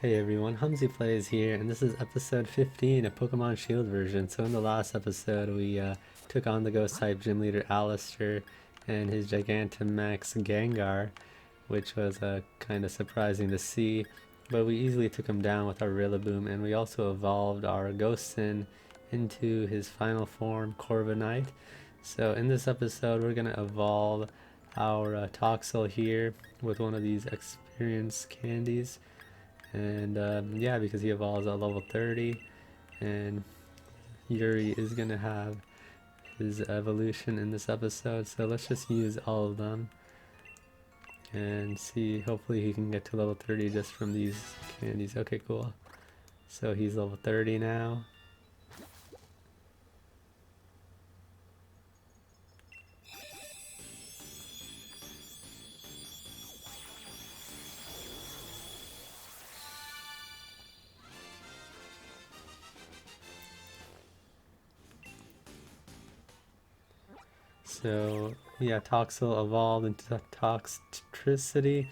Hey everyone, HumziPlayz here, and this is episode 15 of Pokemon Shield version. So in the last episode, we took on the Ghost-type gym leader Alistair and his Gigantamax Gengar, which was kind of surprising to see. But we easily took him down with our Rillaboom, and we also evolved our Ghostin into his final form, Corviknight. So in this episode, we're going to evolve our Toxel here with one of these experience candies. And yeah, because he evolves at level 30, and Yuri is gonna have his evolution in this episode, so let's just use all of them and see. Hopefully he can get to level 30 just from these candies. Okay, cool. So he's level 30 now. So yeah, Toxel evolved into Toxtricity,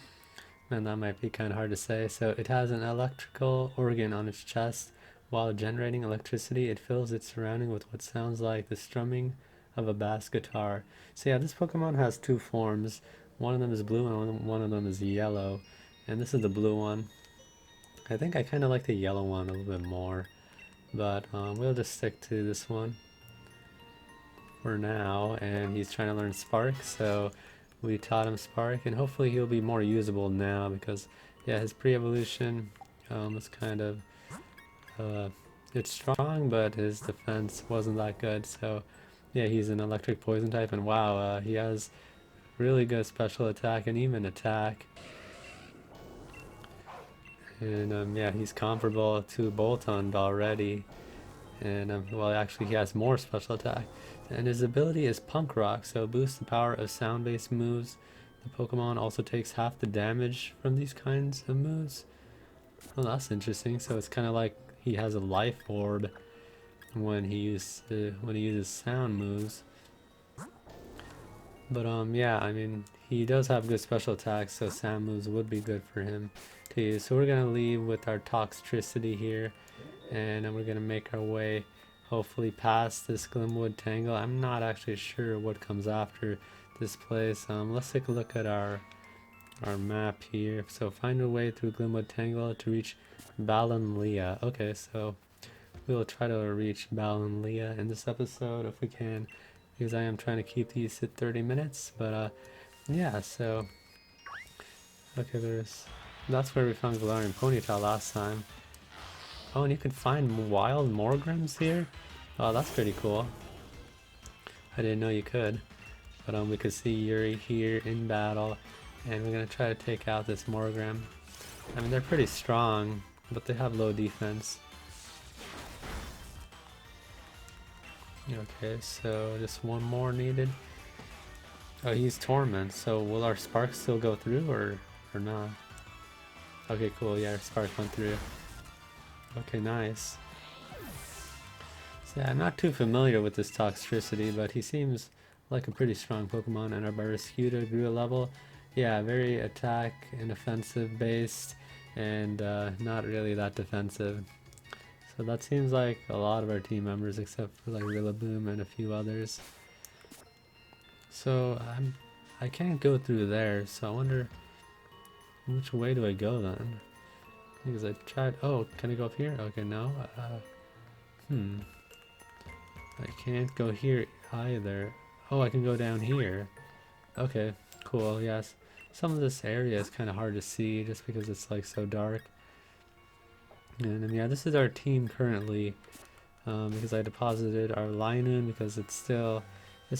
and that might be kind of hard to say. So it has an electrical organ on its chest. While generating electricity, it fills its surrounding with what sounds like the strumming of a bass guitar. So yeah, this Pokemon has two forms. One of them is blue and one of them is yellow. And this is the blue one. I think I kind of like the yellow one a little bit more. But we'll just stick to this one for now, and he's trying to learn Spark, so we taught him Spark, and hopefully he'll be more usable now because yeah, his pre-evolution was kind of it's strong, but his defense wasn't that good. So yeah, he's an electric poison type, and wow, he has really good special attack and even attack. And yeah, he's comparable to Boltund already. And well, actually he has more special attack, and his ability is Punk Rock, so boosts the power of sound-based moves. The Pokemon also takes half the damage from these kinds of moves. Well, that's interesting. So it's kind of like he has a life orb when he uses sound moves. But yeah, I mean, he does have good special attacks, so sound moves would be good for him to use. So we're gonna leave with our Toxtricity here, and then we're gonna make our way hopefully past this Glimwood Tangle. I'm not actually sure what comes after this place. Let's take a look at our map here. So find a way through Glimwood Tangle to reach Ballonlea. Okay, so we'll try to reach Ballonlea in this episode if we can, because I am trying to keep these at 30 minutes. But yeah, so okay, that's where we found Galarian Ponyta last time. Oh, and you can find wild Morgrams here? Oh, that's pretty cool. I didn't know you could. But we could see Yuri here in battle, and we're gonna try to take out this Morgram. I mean, they're pretty strong, but they have low defense. Okay, so just one more needed. Oh, he's Torment, so will our Spark still go through or not? Okay, cool, yeah, our Spark went through. Okay, nice. So yeah, I'm not too familiar with this Toxtricity, but he seems like a pretty strong Pokemon, and our Barraskewda grew a level. Yeah, very attack and offensive based, and not really that defensive. So that seems like a lot of our team members, except for like Rillaboom and a few others. So I can't go through there, so I wonder which way do I go then? Because I tried. Oh, can I go up here? Okay, no. I can't go here either. Oh, I can go down here. Okay, cool. Yes, some of this area is kind of hard to see just because it's like so dark. And then yeah, this is our team currently, because I deposited our Linoon because it's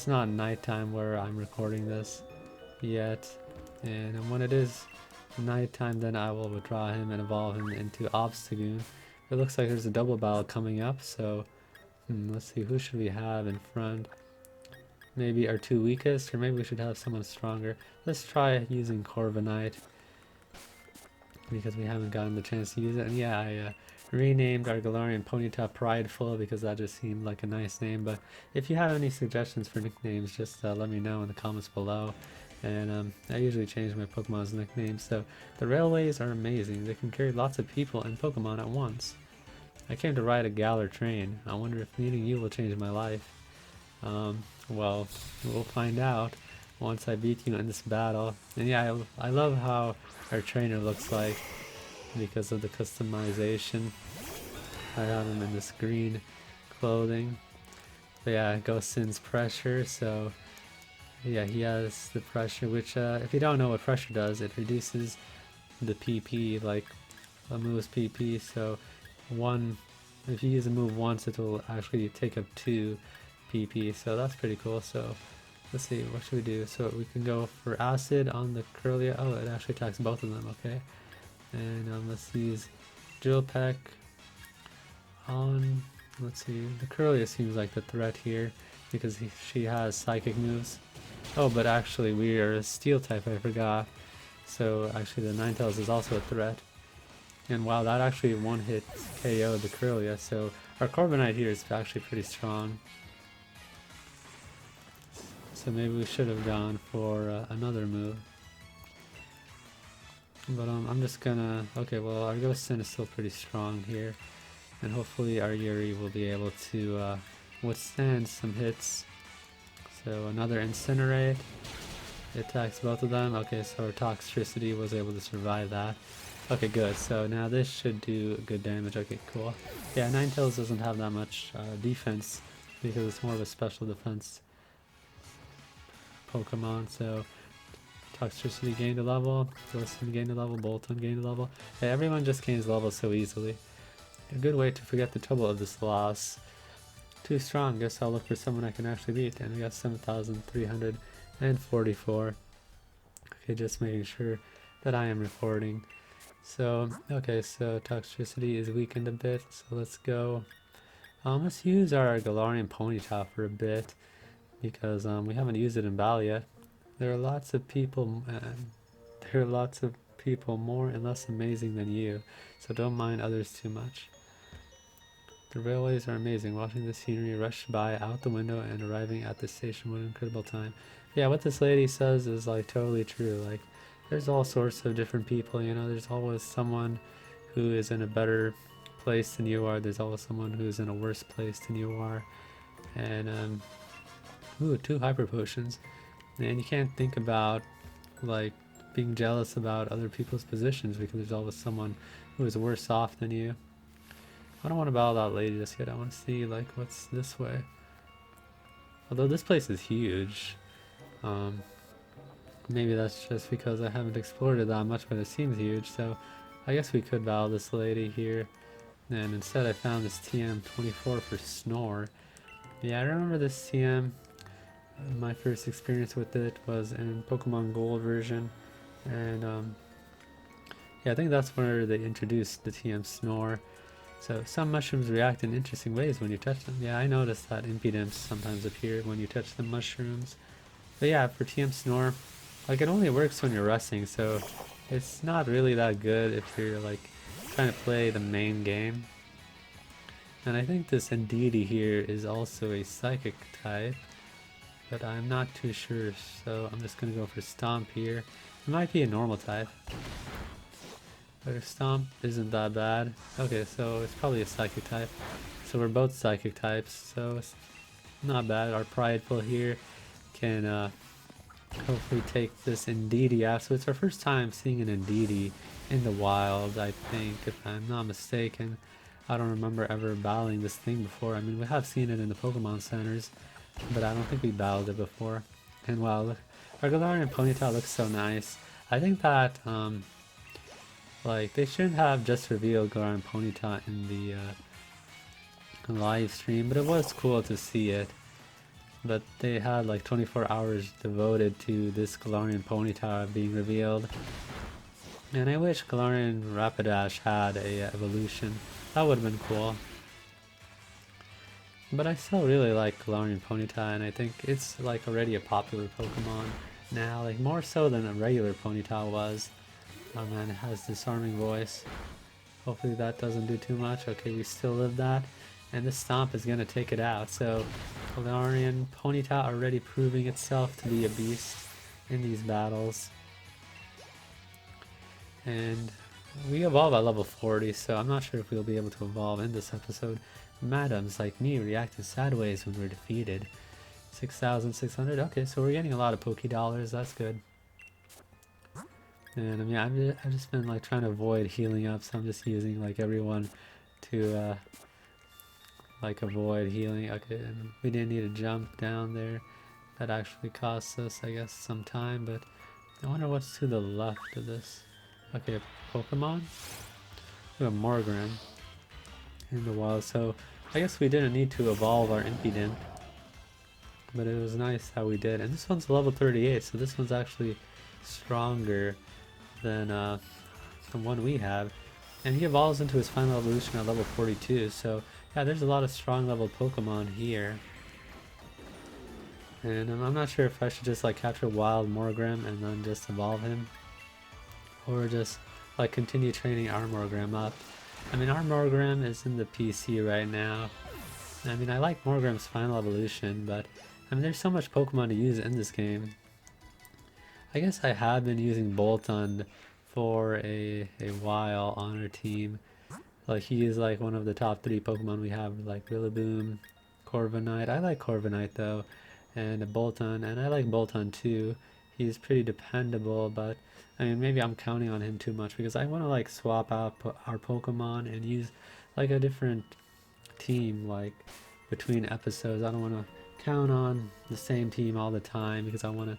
not nighttime where I'm recording this yet, and when it is nighttime, then I will withdraw him and evolve him into Obstagoon. It looks like there's a double battle coming up, so let's see, who should we have in front? Maybe our two weakest, or maybe we should have someone stronger. Let's try using Corviknight, because we haven't gotten the chance to use it. And yeah, I renamed our Galarian Ponyta Prideful because that just seemed like a nice name. But if you have any suggestions for nicknames, just let me know in the comments below. And I usually change my Pokemon's nicknames. So the railways are amazing. They can carry lots of people and Pokemon at once. I came to ride a Galar train. I wonder if meeting you will change my life. Well, we'll find out once I beat you in this battle. And yeah, I love how our trainer looks like because of the customization. I have him in this green clothing. But yeah, Ghost Sin's pressure, so yeah, he has the pressure, which if you don't know what pressure does, it reduces the PP, like a move's PP, so if you use a move once, it will actually take up 2 PP, so that's pretty cool. So let's see, what should we do? So we can go for Acid on the Curlia. Oh, it actually attacks both of them, okay. And let's use Drill Peck on, let's see, the Curlia seems like the threat here because she has psychic moves. Oh, but actually we are a Steel type, I forgot. So actually the Ninetales is also a threat. And wow, that actually one-hit KO'd the Curlia, so our Corviknight here is actually pretty strong. So maybe we should have gone for another move. But I'm just gonna, okay, well our Ghost Sin is still pretty strong here. And hopefully our Yuri will be able to withstand some hits. So another Incinerate. It attacks both of them. Okay, so our Toxtricity was able to survive that. Okay, good. So now this should do good damage. Okay, cool. Yeah, Ninetales doesn't have that much defense because it's more of a special defense Pokemon. So Toxtricity gained a level, Ghost gained a level, Bolton gained a level. Yeah, everyone just gains levels so easily. A good way to forget the trouble of this loss. Too strong, guess I'll look for someone I can actually beat. And we got 7,344. Okay, just making sure that I am recording. So, okay, so Toxtricity is weakened a bit, so let's go. Let's use our Galarian Ponyta for a bit, because we haven't used it in battle yet. There are lots of people, more and less amazing than you, so don't mind others too much. The railways are amazing. Watching the scenery rush by out the window and arriving at the station with incredible time. Yeah, what this lady says is like totally true. Like, there's all sorts of different people, you know, there's always someone who is in a better place than you are, there's always someone who's in a worse place than you are. And ooh, 2 hyper potions. And you can't think about like being jealous about other people's positions because there's always someone who is worse off than you. I don't want to battle that lady just yet. I want to see like what's this way. Although this place is huge. Maybe that's just because I haven't explored it that much, but it seems huge. So I guess we could battle this lady here. And instead I found this TM24 for Snore. Yeah, I remember this TM. My first experience with it was in Pokemon Gold version. And yeah, I think that's where they introduced the TM Snore. So some mushrooms react in interesting ways when you touch them. Yeah, I noticed that impedimps sometimes appear when you touch the mushrooms. But yeah, for TM Snore, like it only works when you're resting, so it's not really that good if you're like trying to play the main game. And I think this Indeedee here is also a Psychic type, but I'm not too sure, so I'm just gonna go for Stomp here. It might be a normal type. But Stomp isn't that bad. Okay, so it's probably a Psychic type. So we're both Psychic types, so it's not bad. Our Prideful here can hopefully take this Indeedee out. So it's our first time seeing an Indeedee in the wild, I think, if I'm not mistaken. I don't remember ever battling this thing before. I mean, we have seen it in the Pokemon centers, but I don't think we battled it before. And wow, look, our Galarian Ponyta looks so nice. I think that like they shouldn't have just revealed Galarian Ponyta in the live stream, but it was cool to see it. But they had like 24 hours devoted to this Galarian Ponyta being revealed. And I wish Galarian Rapidash had a evolution. That would have been cool. But I still really like Galarian Ponyta, and I think it's like already a popular Pokemon now, like more so than a regular Ponyta was. Oh man, it has disarming voice. Hopefully that doesn't do too much. Okay, we still live that. And this Stomp is going to take it out. So Galarian Ponyta already proving itself to be a beast. in these battles. And we evolve at level 40, so I'm not sure if we'll be able to evolve in this episode. Madams like me react in sad ways when we're defeated. 6,600. Okay, so we're getting a lot of Poke Dollars. That's good. And I mean, I've just been like trying to avoid healing up, so I'm just using like everyone to like avoid healing. Okay, and we didn't need to jump down there. That actually costs us, I guess, some time. But I wonder what's to the left of this. Okay, Pokemon. We have Morgan in the wild, so I guess we didn't need to evolve our Impidimp. But it was nice how we did. And this one's level 38, so this one's actually stronger than the one we have. And he evolves into his final evolution at level 42, so yeah, there's a lot of strong level Pokemon here. And I'm not sure if I should just like capture Wild Morgram and then just evolve him, or just like continue training our Morgram up. I mean, our Morgram is in the PC right now. I mean, I like Morgram's final evolution, but I mean, there's so much Pokemon to use in this game. I guess I have been using Boltund for a while on our team. Like, he is like one of the top 3 Pokemon we have, like Rillaboom, Corviknight. I like Corviknight though, and a Boltund, and I like Boltund too. He's pretty dependable, but I mean, maybe I'm counting on him too much because I want to like swap out our Pokemon and use like a different team like between episodes. I don't want to count on the same team all the time because I want to,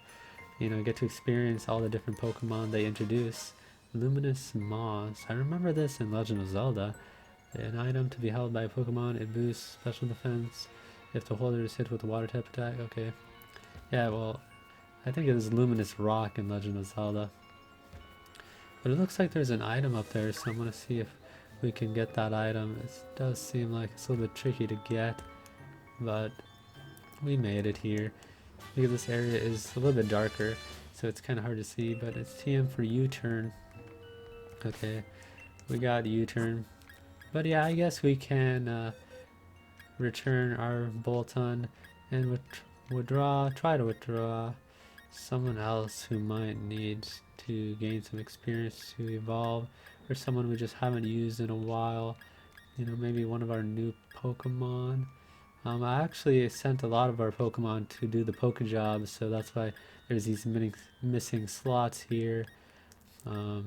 you know, get to experience all the different Pokemon they introduce. Luminous Moss. I remember this in Legend of Zelda. An item to be held by a Pokemon. It boosts special defense if the holder is hit with a water type attack. Okay. Yeah, well, I think it is Luminous Rock in Legend of Zelda. But it looks like there's an item up there, so I'm going to see if we can get that item. It does seem like it's a little bit tricky to get, but we made it here. Because this area is a little bit darker, so it's kind of hard to see, but it's TM for U-turn. Okay, we got U-turn. But yeah, I guess we can return our Boltund and try to withdraw someone else who might need to gain some experience to evolve, or someone we just haven't used in a while. You know, maybe one of our new Pokemon. I actually sent a lot of our Pokemon to do the Poke jobs, so that's why there's these missing slots here. Oh,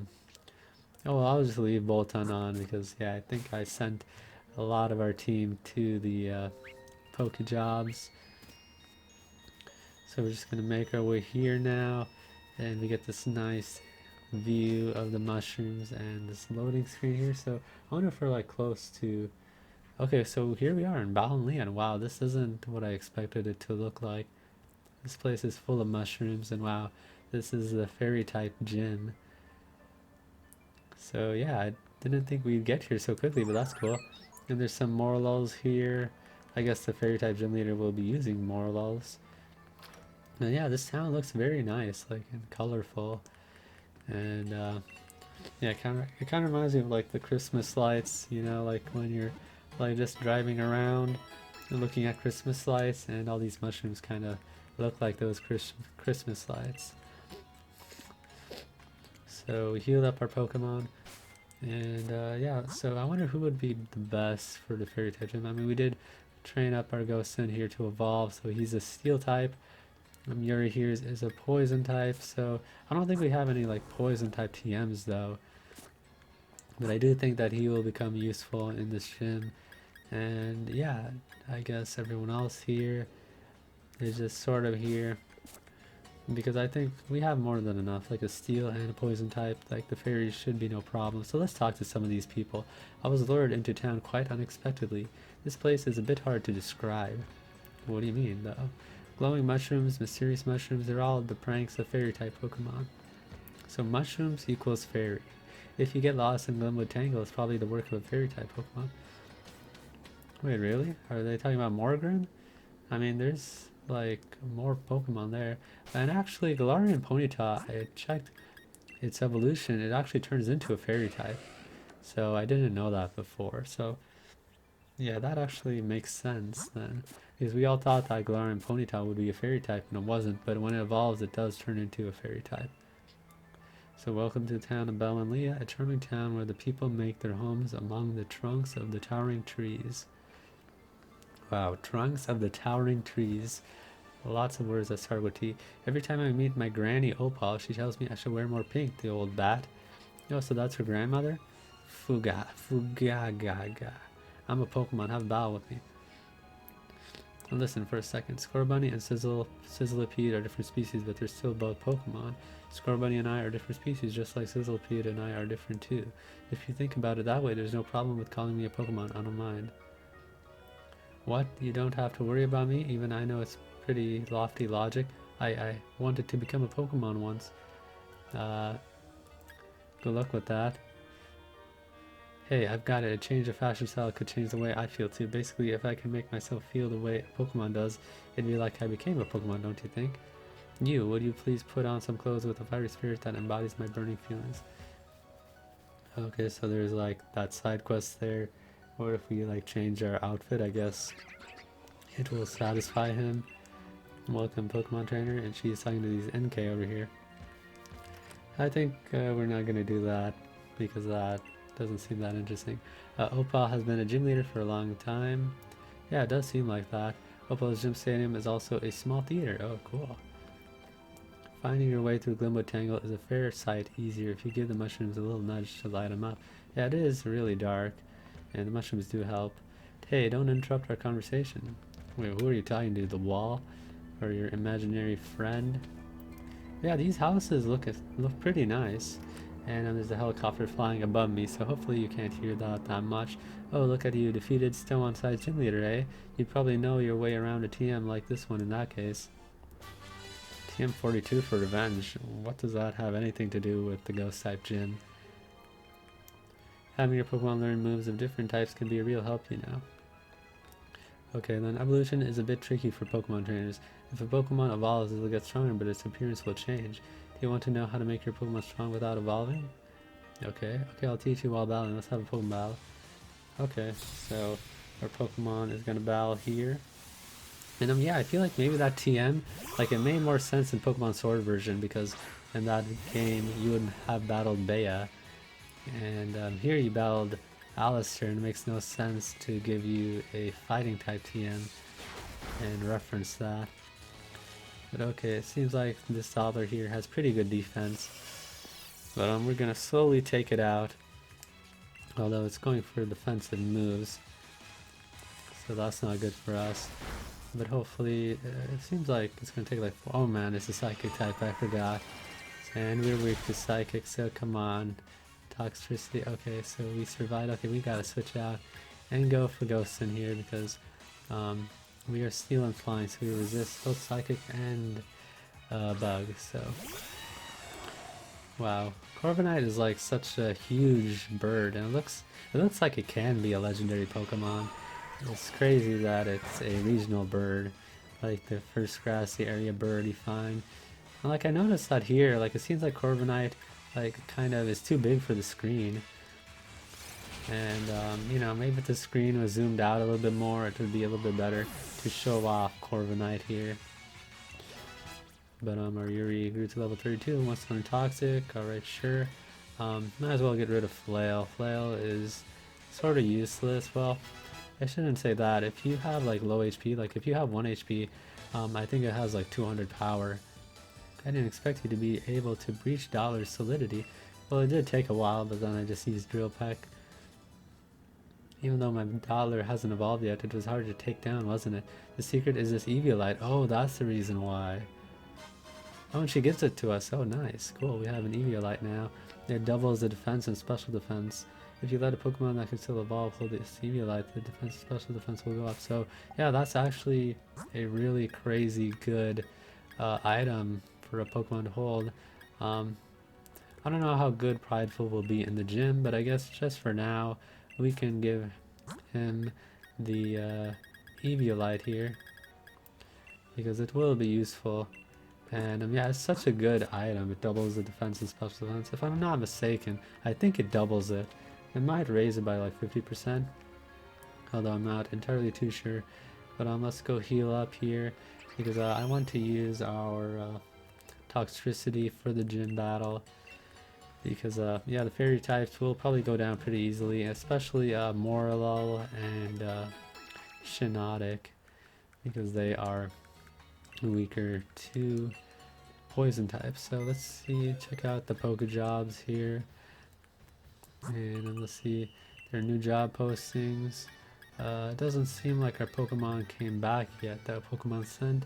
well, I'll just leave Boltund on because, yeah, I think I sent a lot of our team to the Poke jobs. So we're just going to make our way here now, and we get this nice view of the mushrooms and this loading screen here. So I wonder if we're like close to... Okay, so here we are in Ballonlea, and wow, this isn't what I expected it to look like. This place is full of mushrooms, and wow, this is the fairy type gym. So yeah, I didn't think we'd get here so quickly, but that's cool. And there's some Morlulls here. I guess the fairy type gym leader will be using Morlulls. And yeah, this town looks very nice, like, and colorful. And yeah, it kind of reminds me of like the Christmas lights, you know, like when you're like just driving around and looking at Christmas lights, and all these mushrooms kind of look like those Christmas lights. So we healed up our Pokemon, and yeah, so I wonder who would be the best for the fairy type gym. I mean, we did train up our Ghostin here to evolve, so he's a steel type. Yuri here is a poison type, so I don't think we have any like poison type TMs though, but I do think that he will become useful in this gym. And yeah, I guess everyone else here is just sort of here because I think we have more than enough, like a steel and a poison type. Like the fairies should be no problem. So let's talk to some of these people. I was lured into town quite unexpectedly. This place is a bit hard to describe. What do you mean though? Glowing mushrooms, mysterious mushrooms, they're all the pranks of fairy type Pokemon. So mushrooms equals fairy. If you get lost in Glimwood Tangle, it's probably the work of a fairy type Pokemon. Wait, really? Are they talking about Morgan? I mean, there's like more Pokemon there. And actually, Galarian Ponyta, I checked its evolution, it actually turns into a fairy type. So I didn't know that before. So Yeah, that actually makes sense then. Because we all thought that Galarian Ponyta would be a fairy type, and it wasn't, but when it evolves, it does turn into a fairy type. So welcome to the town of Ballonlea, a charming town where the people make their homes among the trunks of the towering trees. Wow, trunks of the towering trees. Lots of words that start with T. Every time I meet my granny Opal, she tells me I should wear more pink, the old bat. Oh, so that's her grandmother? Fugagaga. I'm a Pokemon, have a battle with me. And listen for a second. Scorbunny and Sizzlipede are different species, but they're still both Pokemon. Scorbunny and I are different species, just like Sizzlipede and I are different too. If you think about it that way, there's no problem with calling me a Pokemon, I don't mind. What? You don't have to worry about me? Even I know it's pretty lofty logic. I wanted to become a Pokemon once. Good luck with that. Hey, I've got it. A change of fashion style could change the way I feel too. Basically, if I can make myself feel the way a Pokemon does, it'd be like I became a Pokemon, don't you think? You, would you please put on some clothes with a fiery spirit that embodies my burning feelings? Okay, so there's like that side quest there. Or if we like change our outfit, I guess it will satisfy him. Welcome, Pokemon trainer, and she's talking to these NK over here. I think we're not gonna do that because that doesn't seem that interesting. Opal has been a gym leader for a long time. Yeah, it does seem like that. Opal's gym stadium is also a small theater. Oh, cool. Finding your way through Glimwood Tangle is a fair sight easier if you give the mushrooms a little nudge to light them up. Yeah, it is really dark, and the mushrooms do help. Hey, don't interrupt our conversation. Wait, who are you talking to? The wall? Or your imaginary friend? Yeah, these houses look pretty nice. And there's a helicopter flying above me, so hopefully you can't hear that much. Oh, look at you, defeated Stone-on-Side gym leader, eh? You'd probably know your way around a TM like this one in that case. TM 42 for revenge. What does that have anything to do with the ghost type gym? Having your Pokemon learn moves of different types can be a real help, you know. Okay, then evolution is a bit tricky for Pokemon trainers. If a Pokemon evolves, it'll get stronger, but its appearance will change. Do you want to know how to make your Pokemon strong without evolving? Okay, I'll teach you while battling. Let's have a Pokemon battle. Okay, so our Pokemon is gonna battle here. And yeah, I feel like maybe that TM, like it made more sense in Pokemon Sword version because in that game you would have battled Bea. And here you battled Alistair, and it makes no sense to give you a fighting type TM and reference that. But okay, it seems like this Dollar here has pretty good defense. But we're gonna slowly take it out. Although it's going for defensive moves. So that's not good for us. But hopefully, it seems like it's gonna take like, oh man, it's a Psychic type, I forgot. And we're weak to Psychic, so come on. Toxtricity, okay, so we survived. Okay, we gotta switch out and go for Ghosts in here because we are Steel and Flying, so we resist both Psychic and Bug, so. Wow, Corviknight is like such a huge bird, and it looks like it can be a legendary Pokemon. It's crazy that it's a regional bird, like the first grassy area bird you find. And like I noticed that here, like it seems like Corviknight like kind of is too big for the screen. And you know, maybe if the screen was zoomed out a little bit more, it would be a little bit better to show off Corviknight here. But our Yuri grew to level 32 and wants to learn Toxic. Alright, sure. Might as well get rid of Flail. Flail is sort of useless. Well, I shouldn't say that. If you have like low HP, like if you have 1 HP, I think it has like 200 power. I didn't expect you to be able to breach Dollar's solidity. Well, it did take a while, but then I just used Drill Peck. Even though my Dollar hasn't evolved yet, it was hard to take down, wasn't it? The secret is this Eviolite. Oh, that's the reason why. Oh, and she gives it to us. Oh, nice. Cool, we have an Eviolite now. It doubles the defense and special defense. If you let a Pokemon that can still evolve hold this Eviolite, the defense and special defense will go up. So, yeah, that's actually a really crazy good item for a Pokemon to hold. I don't know how good Prideful will be in the gym, but I guess just for now, we can give him the Eviolite here, because it will be useful. And yeah, it's such a good item. It doubles the defense and special defense. If I'm not mistaken, I think it doubles it. It might raise it by like 50%. although I'm not entirely too sure. But let's go heal up here because I want to use our Toxtricity for the gym battle. Because yeah, the fairy types will probably go down pretty easily, especially Morlul and Shinotic, because they are weaker to poison types. So let's see, check out the Poke Jobs here, and let's see their new job postings. It doesn't seem like our Pokemon came back yet. The Pokemon sent.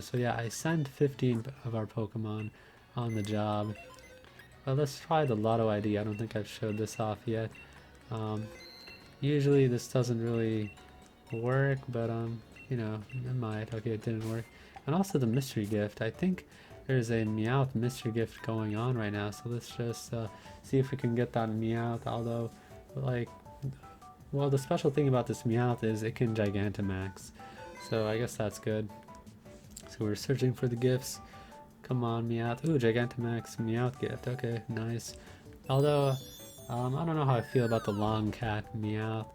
So yeah, I sent 15 of our Pokemon on the job. Let's try the Lotto ID. I don't think I've showed this off yet. Usually this doesn't really work, but you know, it might. Okay, it didn't work. And also the mystery gift. I think there's a Meowth mystery gift going on right now, so let's just see if we can get that Meowth. Although, like, well, the special thing about this Meowth is it can Gigantamax, so I guess that's good. So we're searching for the gifts. Come on, Meowth. Ooh, Gigantamax Meowth gift. Okay, nice. Although, I don't know how I feel about the Long Cat Meowth.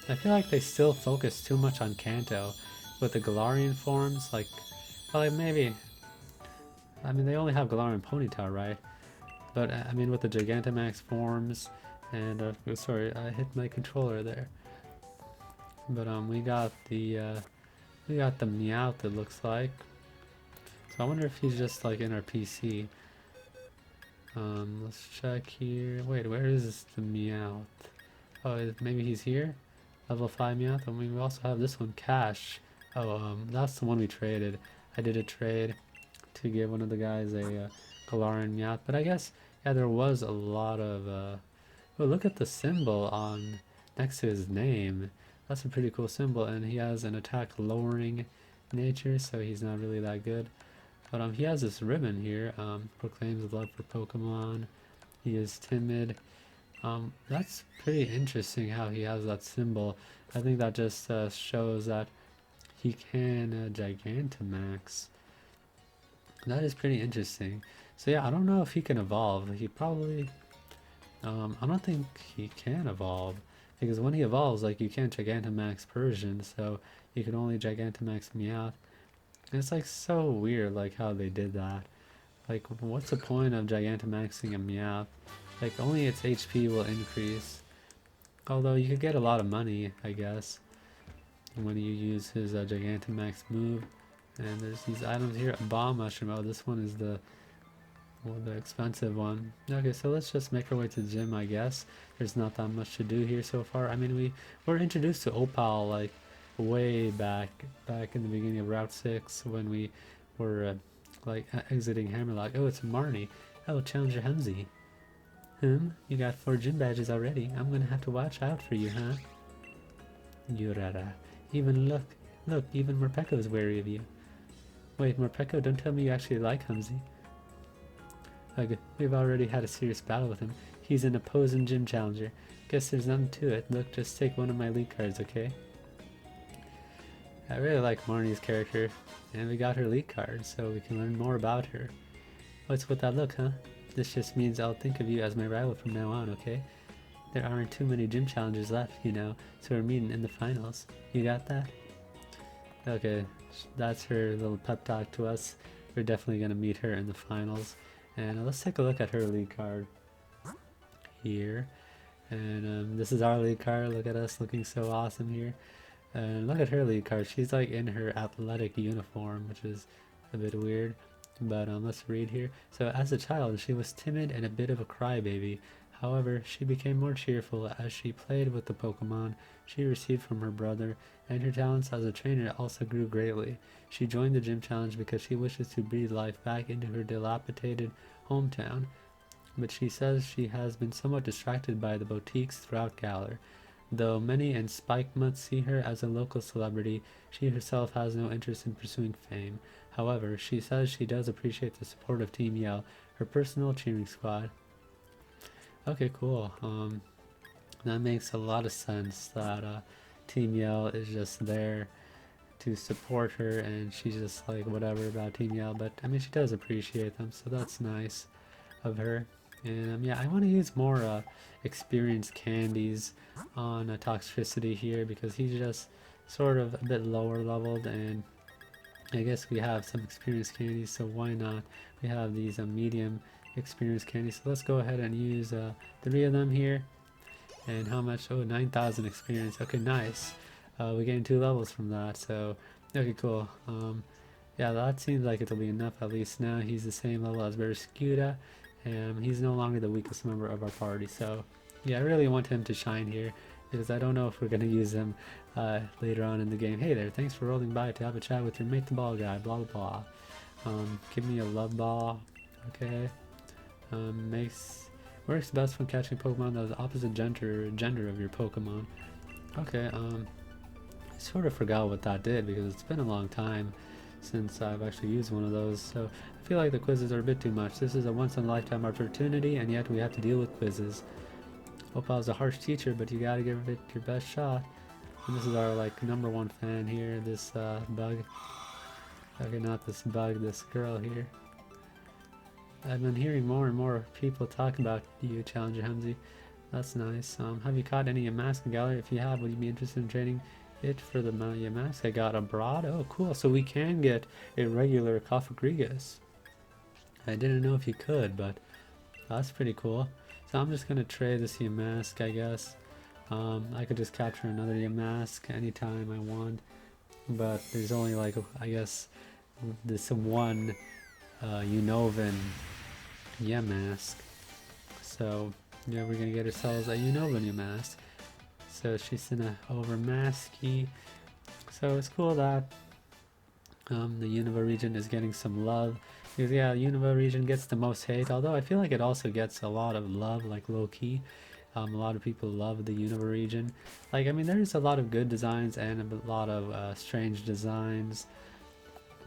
I feel like they still focus too much on Kanto with the Galarian forms. Like, well, like maybe. I mean, they only have Galarian Ponyta, right? But I mean, with the Gigantamax forms, and sorry, I hit my controller there. But we got the Meowth. It looks like. So I wonder if he's just like in our PC. Let's check here. Wait, where is the Meowth? Oh, maybe he's here? Level 5 Meowth. And we also have this one, Cash. Oh, that's the one we traded. I did a trade to give one of the guys a Galarian Meowth. But I guess, yeah, there was a lot of... oh, look at the symbol on next to his name. That's a pretty cool symbol. And he has an attack lowering nature, so he's not really that good. But he has this ribbon here, proclaims love for Pokemon. He is timid. That's pretty interesting how he has that symbol. I think that just shows that he can Gigantamax. That is pretty interesting. So yeah, I don't know if he can evolve. He probably... I don't think he can evolve. Because when he evolves, like, you can't Gigantamax Persian, so you can only Gigantamax Meowth. It's like so weird, like how they did that. Like, what's the point of Gigantamaxing a Meowth? Like, only its HP will increase. Although you could get a lot of money, I guess, when you use his Gigantamax move. And there's these items here. A Bomb Mushroom. Oh, this one is the expensive one. Okay, so let's just make our way to the gym, I guess. There's not that much to do here so far. I mean, we were introduced to Opal, like, way back in the beginning of Route 6 when we were like exiting Hammerlock. Oh, it's Marnie. Oh, Challenger Humzi. You got 4 gym badges already. I'm gonna have to watch out for you, huh? Yurara. Even look, even Morpeko is wary of you. Wait, Morpeko, don't tell me you actually like Humzi. Okay, we've already had a serious battle with him. He's an opposing gym challenger. Guess there's nothing to it. Look, just take one of my lead cards, okay? I really like Marnie's character, and we got her lead card, so we can learn more about her. What's with that look, huh? This just means I'll think of you as my rival from now on, okay? There aren't too many gym challenges left, you know, so we're meeting in the finals. You got that? Okay, that's her little pep talk to us. We're definitely going to meet her in the finals. And let's take a look at her lead card here. And this is our lead card. Look at us looking so awesome here. And look at her lead card. She's like in her athletic uniform, which is a bit weird. But let's read here. So as a child, she was timid and a bit of a crybaby. However, she became more cheerful as she played with the Pokemon she received from her brother, and her talents as a trainer also grew greatly. She joined the gym challenge because she wishes to breathe life back into her dilapidated hometown. But she says she has been somewhat distracted by the boutiques throughout Galar. Though many in Spikemuth see her as a local celebrity, she herself has no interest in pursuing fame. However, she says she does appreciate the support of Team Yell, her personal cheering squad. Okay, cool. That makes a lot of sense that Team Yell is just there to support her, and she's just like whatever about Team Yell. But I mean, she does appreciate them, so that's nice of her. And yeah, I want to use more experience candies on Toxtricity here because he's just sort of a bit lower leveled, and I guess we have some experience candies, so why not? We have these medium experience candies, so let's go ahead and use 3 of them here. And how much? Oh, 9,000 experience. Okay, nice. We gained 2 levels from that, so okay, cool. Yeah, that seems like it'll be enough. At least now he's the same level as Barraskewda, and he's no longer the weakest member of our party. So yeah, I really want him to shine here because I don't know if we're gonna use him later on in the game. Hey there, thanks for rolling by to have a chat with your mate the ball guy. Blah blah blah. Give me a love ball. Okay. Works best when catching Pokemon that is opposite gender of your Pokemon. Okay. I sort of forgot what that did because it's been a long time since I've actually used one of those, so I feel like the quizzes are a bit too much. This is a once-in-a-lifetime opportunity, and yet we have to deal with quizzes. Hope I was a harsh teacher, but you gotta give it your best shot. And this is our like #1 fan here, this bug. Okay, not this bug, this girl here. I've been hearing more and more people talk about you, Challenger Humzi. That's nice. Have you caught any Yamask in Gallery? If you have, would you be interested in trading it for the Yamask I got abroad? Oh, cool. So we can get a regular Cofagrigus. I didn't know if you could, but that's pretty cool. So I'm just gonna trade this Yamask, I guess. I could just capture another Yamask anytime I want, but there's only like, I guess, this one Unovan Yamask. So yeah, we're gonna get ourselves a Unovan Yamask. So she's in a overmasky. So it's cool that the Unova region is getting some love. Because yeah, Unova region gets the most hate, although I feel like it also gets a lot of love, like low key. A lot of people love the Unova region. Like, I mean, there's a lot of good designs and a lot of strange designs.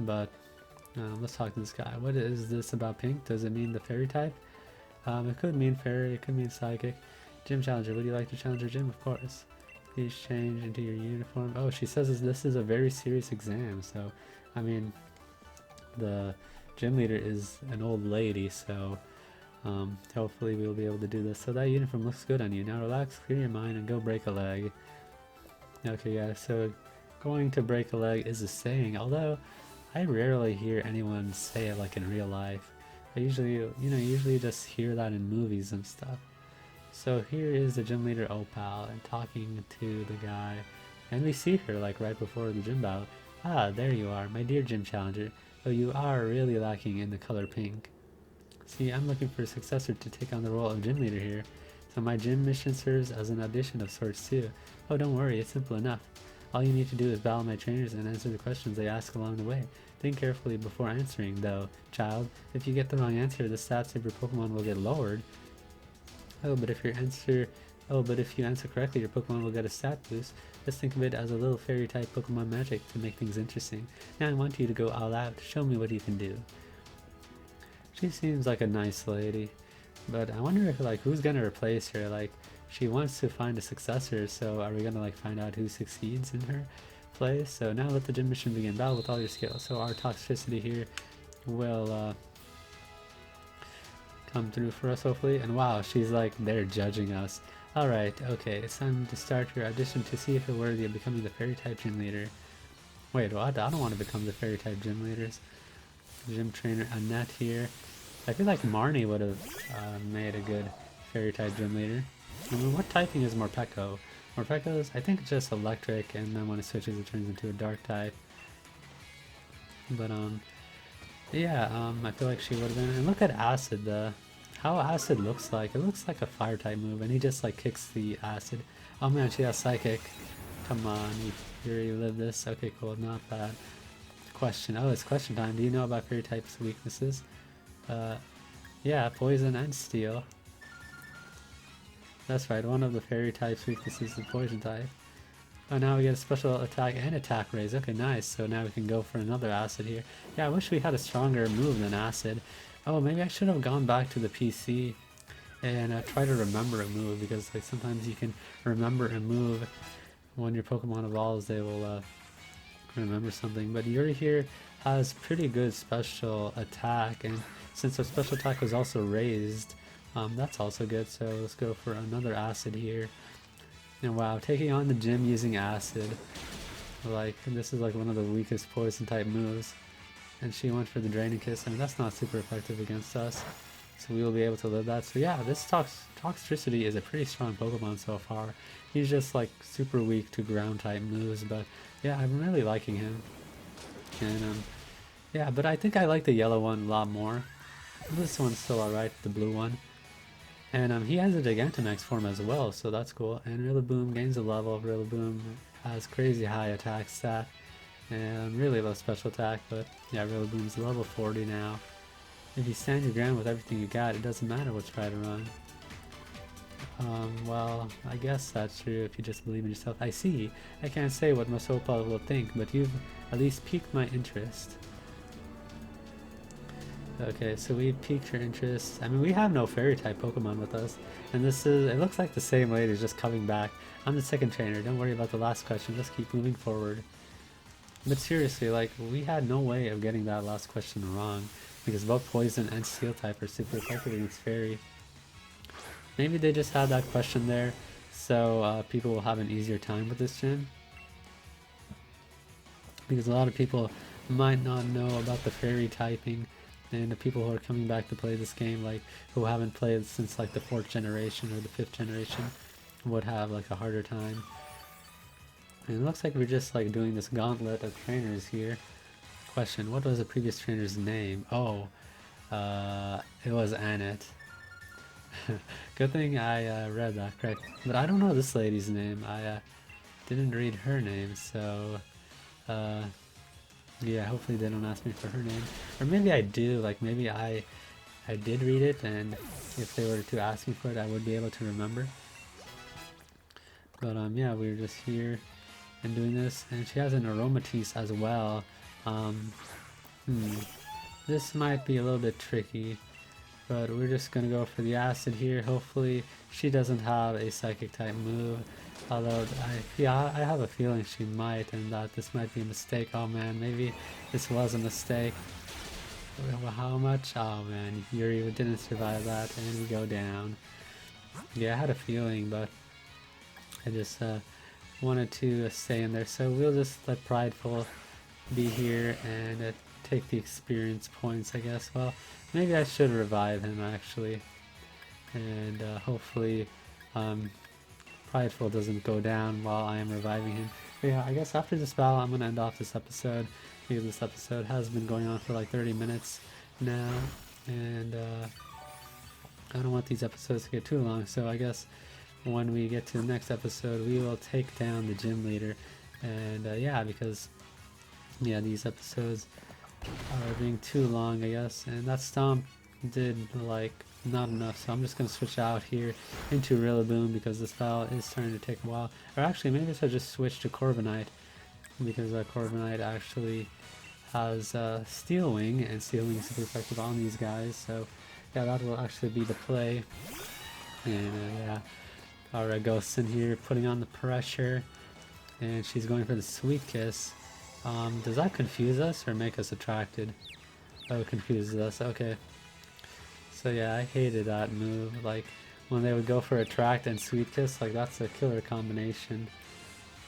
But let's talk to this guy. What is this about pink? Does it mean the fairy type? It could mean fairy, it could mean psychic. Gym challenger, would you like to challenge your gym? Of course. Please change into your uniform. Oh, she says this is a very serious exam, so I mean the gym leader is an old lady, so hopefully we'll be able to do this. So that uniform looks good on you. Now relax, clear your mind, and go break a leg. Okay, yeah, so going to break a leg is a saying, although I rarely hear anyone say it like in real life. I usually just hear that in movies and stuff. So here is the gym leader Opal and talking to the guy, and we see her like right before the gym battle. Ah, there you are, my dear gym challenger. Though you are really lacking in the color pink. See, I'm looking for a successor to take on the role of gym leader here. So my gym mission serves as an audition of sorts too. Oh, don't worry, it's simple enough. All you need to do is battle my trainers and answer the questions they ask along the way. Think carefully before answering, though, child. If you get the wrong answer, the stats of your Pokemon will get lowered. Oh, but if you answer correctly, your Pokemon will get a stat boost. Just think of it as a little fairy type Pokemon magic to make things interesting. Now I want you to go all out. Show me what you can do. She seems like a nice lady, but I wonder if like who's gonna replace her. Like, she wants to find a successor, so are we gonna like find out who succeeds in her place? So now let the gym mission begin. Battle with all your skills. So our Toxtricity here will come through for us hopefully. And wow, she's like, they're judging us. Alright, okay, it's time to start your audition to see if you're worthy of becoming the fairy type gym leader. Wait, what? I don't want to become the fairy type gym leaders. Gym trainer Annette here. I feel like Marnie would have made a good fairy type gym leader. I mean, what typing is Morpeko? Morpeko's, I think it's just electric, and then when it switches it turns into a dark type. But yeah, I feel like she would have been. And look at Acid, how Acid looks like. It looks like a fire type move, and he just like kicks the Acid. Oh man, she has Psychic. Come on, you relive this. Okay, cool, not bad. Question. Oh, it's question time. Do you know about fairy types' weaknesses? Yeah, poison and steel. That's right, one of the fairy types' weaknesses is poison type. Oh, now we get a special attack and attack raise. Okay, nice. So now we can go for another Acid here. Yeah, I wish we had a stronger move than Acid. Oh, maybe I should have gone back to the PC and try to remember a move, because like sometimes you can remember a move when your Pokemon evolves. They will remember something. But Yuri here has pretty good special attack, and since our special attack was also raised, That's also good, so let's go for another acid here. And wow, taking on the gym using acid. Like, this is like one of the weakest poison type moves. And she went for the Draining Kiss. I mean, that's not super effective against us. So we will be able to live that. So yeah, this Toxtricity is a pretty strong Pokemon so far. He's just like super weak to ground type moves, but yeah, I'm really liking him. And yeah, but I think I like the yellow one a lot more. This one's still alright, the blue one. And he has a Gigantamax form as well, so that's cool. And Rillaboom gains a level. Rillaboom has crazy high attack stat and really low special attack, but yeah, Rillaboom's level 40 now. If you stand your ground with everything you got, it doesn't matter what you try to run. Well, I guess that's true if you just believe in yourself. I see. I can't say what Masopa will think, but you've at least piqued my interest. Okay, so we piqued your interest. I mean, we have no fairy type Pokemon with us. And it looks like the same lady is just coming back. I'm the second trainer. Don't worry about the last question. Just keep moving forward. But seriously, like, we had no way of getting that last question wrong. Because both Poison and Steel type are super effective against Fairy. Maybe they just had that question there, so people will have an easier time with this gym. Because a lot of people might not know about the Fairy typing. And the people who are coming back to play this game, like, who haven't played since like the 4th generation or the 5th generation, would have like a harder time. And it looks like we're just like doing this gauntlet of trainers here. Question, what was the previous trainer's name? Oh, it was Annette. Good thing I read that correct. But I don't know this lady's name. I didn't read her name, so yeah, hopefully they don't ask me for her name. Or maybe I do, like maybe I did read it, and if they were to ask me for it, I would be able to remember. But yeah, we're just here and doing this, and she has an Aromatisse as well. This might be a little bit tricky, but we're just gonna go for the acid here. Hopefully she doesn't have a psychic type move, although I have a feeling she might, and that this might be a mistake. Oh man, maybe this was a mistake. How much? Oh man, Yuri didn't survive that, and we go down. Yeah, I had a feeling, but I just wanted to stay in there, so we'll just let Prideful be here and take the experience points, I guess. Well, maybe I should revive him actually, and hopefully Prideful doesn't go down while I am reviving him. But yeah, I guess after this battle I'm gonna end off this episode, because this episode has been going on for like 30 minutes now, and I don't want these episodes to get too long, so I guess when we get to the next episode we will take down the gym leader. And yeah, because yeah, these episodes are being too long, I guess, and that Stomp did like not enough, so I'm just gonna switch out here into Rillaboom because this battle is starting to take a while. Or actually, maybe I should just switch to Corviknight, because Corviknight actually has Steel Wing, and Steel Wing is super effective on these guys, so yeah, that will actually be the play. And yeah, our Ghost in here putting on the pressure, and she's going for the Sweet Kiss. Does that confuse us or make us attracted? Oh, it confuses us, okay. So yeah, I hated that move, like when they would go for Attract and Sweet Kiss, like that's a killer combination.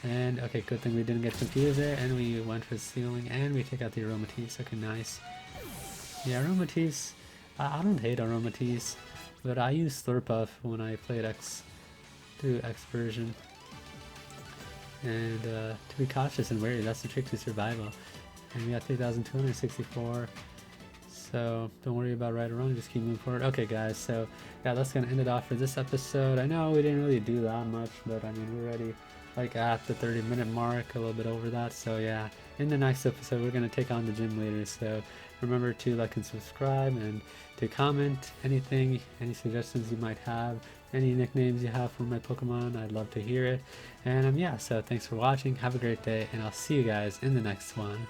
And okay, good thing we didn't get confused there, and we went for Stealing, and we take out the Aromatisse. Okay, nice. Yeah, Aromatisse, I don't hate Aromatisse, but I use Slurpuff when I played X version. And to be cautious and wary, that's the trick to survival. And we got 3,264, so don't worry about right or wrong, just keep moving forward. Okay guys, so yeah, that's gonna end it off for this episode. I know we didn't really do that much, but I mean, we're already like at the 30-minute mark, a little bit over that. So yeah, in the next episode we're gonna take on the gym leader, so remember to like and subscribe, and to comment anything, any suggestions you might have, any nicknames you have for my Pokemon. I'd love to hear it. And yeah, so thanks for watching, have a great day, and I'll see you guys in the next one.